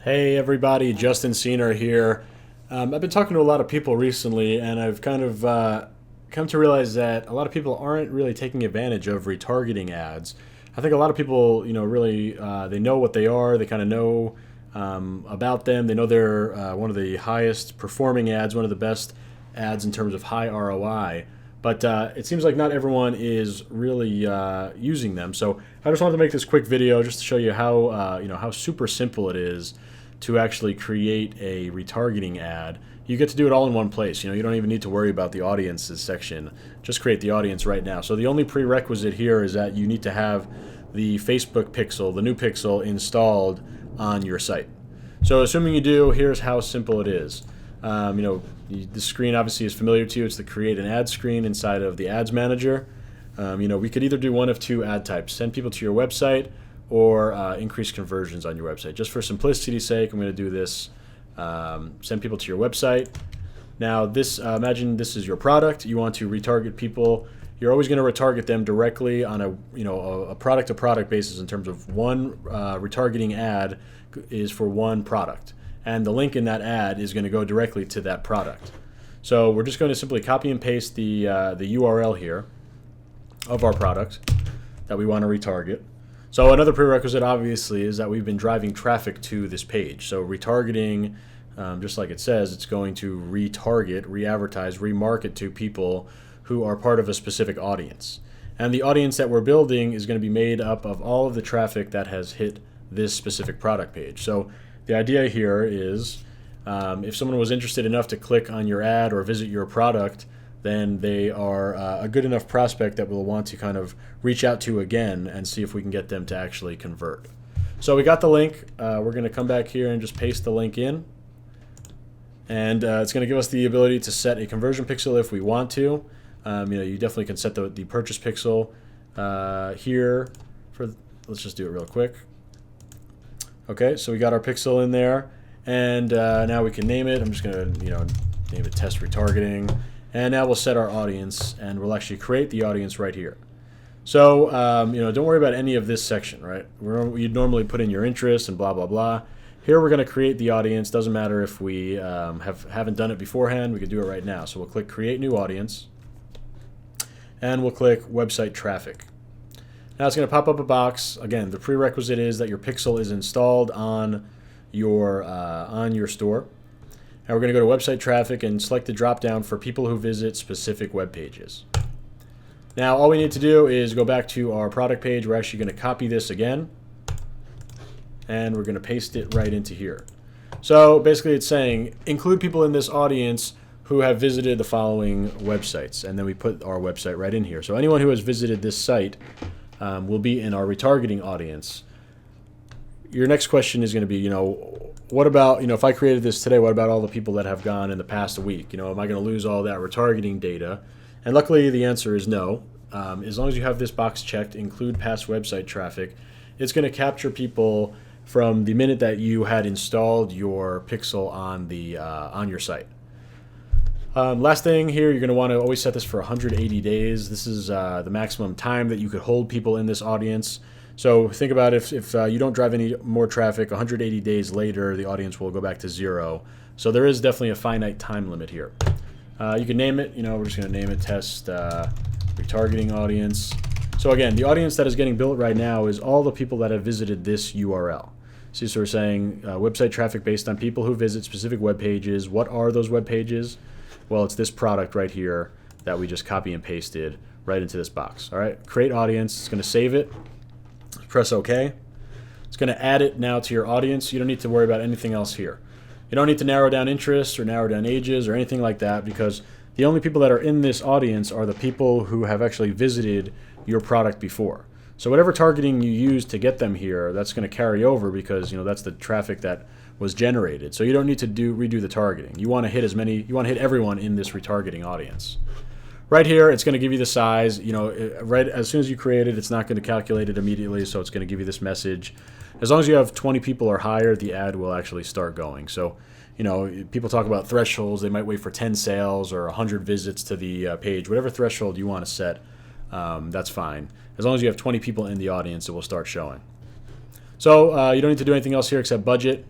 Hey everybody, Justin Cena here. I've been talking to a lot of people recently, and I've kind of come to realize that a lot of people aren't really taking advantage of retargeting ads. I think a lot of people, really they know what they are. They kind of know about them. They know they're one of the highest performing ads, one of the best ads in terms of high ROI. But it seems like not everyone is really using them. So I just wanted to make this quick video just to show you how how super simple it is to actually create a retargeting ad. You get to do it all in one place. You don't even need to worry about the audiences section. Just create the audience right now. So the only prerequisite here is that you need to have the Facebook pixel, the new pixel, installed on your site. So assuming you do, here's how simple it is. The screen obviously is familiar to you. It's the create an ad screen inside of the ads manager. We could either do one of two ad types: send people to your website, or increase conversions on your website. Just for simplicity's sake, I'm going to do this. Send people to your website. Now, imagine this is your product. You want to retarget people. You're always going to retarget them directly on a product-to-product basis in terms of one retargeting ad is for one product, and the link in that ad is going to go directly to that product. So we're just going to simply copy and paste the URL here of our product that we want to retarget. So another prerequisite, obviously, is that we've been driving traffic to this page. So retargeting, just like it says, it's going to retarget, re-advertise, remarket to people who are part of a specific audience. And the audience that we're building is going to be made up of all of the traffic that has hit this specific product page. So the idea here is if someone was interested enough to click on your ad or visit your product, then they are a good enough prospect that we'll want to kind of reach out to again and see if we can get them to actually convert. So we got the link. We're going to come back here and just paste the link in. And it's going to give us the ability to set a conversion pixel if we want to. You definitely can set the purchase pixel here. Let's just do it real quick. Okay, so we got our pixel in there. And now we can name it. I'm just going to name it test retargeting. And now we'll set our audience, and we'll actually create the audience right here. So, don't worry about any of this section, right? You'd normally put in your interest and blah, blah, blah. Here we're going to create the audience. Doesn't matter if we haven't done it beforehand. We can do it right now. So we'll click Create New Audience, and we'll click Website Traffic. Now it's going to pop up a box. Again, the prerequisite is that your pixel is installed on your store. And we're going to go to Website Traffic and select the drop-down for people who visit specific web pages. Now, all we need to do is go back to our product page. We're actually going to copy this again, and we're going to paste it right into here. So basically it's saying, include people in this audience who have visited the following websites. And then we put our website right in here. So anyone who has visited this site will be in our retargeting audience. Your next question is going to be, what about, if I created this today, what about all the people that have gone in the past week? Am I going to lose all that retargeting data? And luckily the answer is no. As long as you have this box checked, include past website traffic, it's going to capture people from the minute that you had installed your pixel on your site. Last thing here, you're going to want to always set this for 180 days. This is the maximum time that you could hold people in this audience. So think about if you don't drive any more traffic, 180 days later, the audience will go back to 0. So there is definitely a finite time limit here. You can name it, we're just going to name it test retargeting audience. So again, the audience that is getting built right now is all the people that have visited this URL. So we're saying website traffic based on people who visit specific web pages. What are those web pages? Well, it's this product right here that we just copy and pasted right into this box. All right, create audience. It's going to save it. Press OK. It's going to add it now to your audience. You don't need to worry about anything else here. You don't need to narrow down interests or narrow down ages or anything like that, because the only people that are in this audience are the people who have actually visited your product before. So whatever targeting you use to get them here, that's going to carry over because that's the traffic that was generated. So you don't need to redo the targeting. You want to hit everyone in this retargeting audience. Right here, it's going to give you the size. Right as soon as you create it, it's not going to calculate it immediately, so it's going to give you this message. As long as you have 20 people or higher, the ad will actually start going. So People talk about thresholds. They might wait for 10 sales or 100 visits to the page. Whatever threshold you want to set, that's fine. As long as you have 20 people in the audience, it will start showing. So you don't need to do anything else here except budget.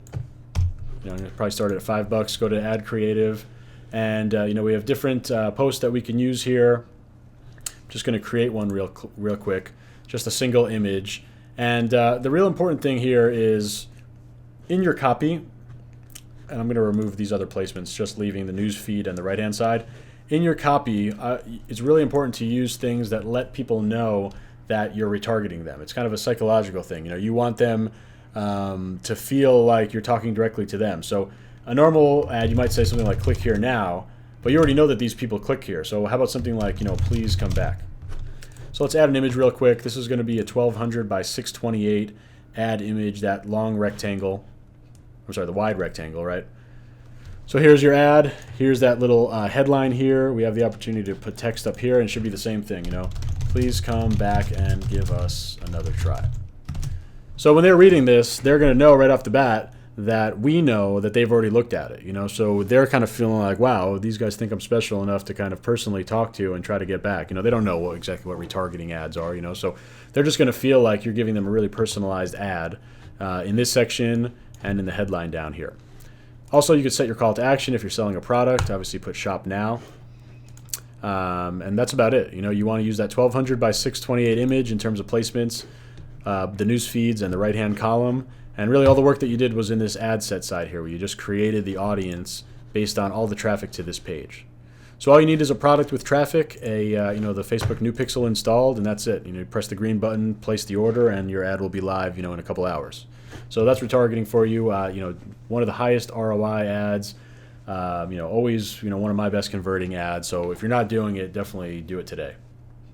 Probably start at $5. Go to Add Creative, and we have different posts that we can use here. I'm just going to create one real quick, just a single image. And the real important thing here is in your copy, and I'm going to remove these other placements, just leaving the news feed and the right-hand side. In your copy, it's really important to use things that let people know that you're retargeting them. It's kind of a psychological thing. You want them to feel like you're talking directly to them. So a normal ad, you might say something like "click here now," but you already know that these people click here. So how about something like, "please come back." So let's add an image real quick. This is going to be a 1200 by 628 ad image, that long rectangle. I'm sorry, the wide rectangle, right? So here's your ad. Here's that little headline here. We have the opportunity to put text up here, and it should be the same thing, "Please come back and give us another try." So when they're reading this, they're going to know right off the bat that we know that they've already looked at it, so they're kind of feeling like, wow, these guys think I'm special enough to kind of personally talk to and try to get back. They don't know exactly what retargeting ads are, so they're just going to feel like you're giving them a really personalized ad in this section and in the headline down here. Also, you could set your call to action if you're selling a product. Obviously, put shop now. And that's about it. You want to use that 1200 by 628 image in terms of placements, the news feeds, and the right-hand column. And really all the work that you did was in this ad set side here, where you just created the audience based on all the traffic to this page. So all you need is a product with traffic, the Facebook new pixel installed, and that's it. You press the green button, place the order, and your ad will be live, in a couple hours. So that's retargeting for you. One of the highest ROI ads. Always, one of my best converting ads. So if you're not doing it, definitely do it today.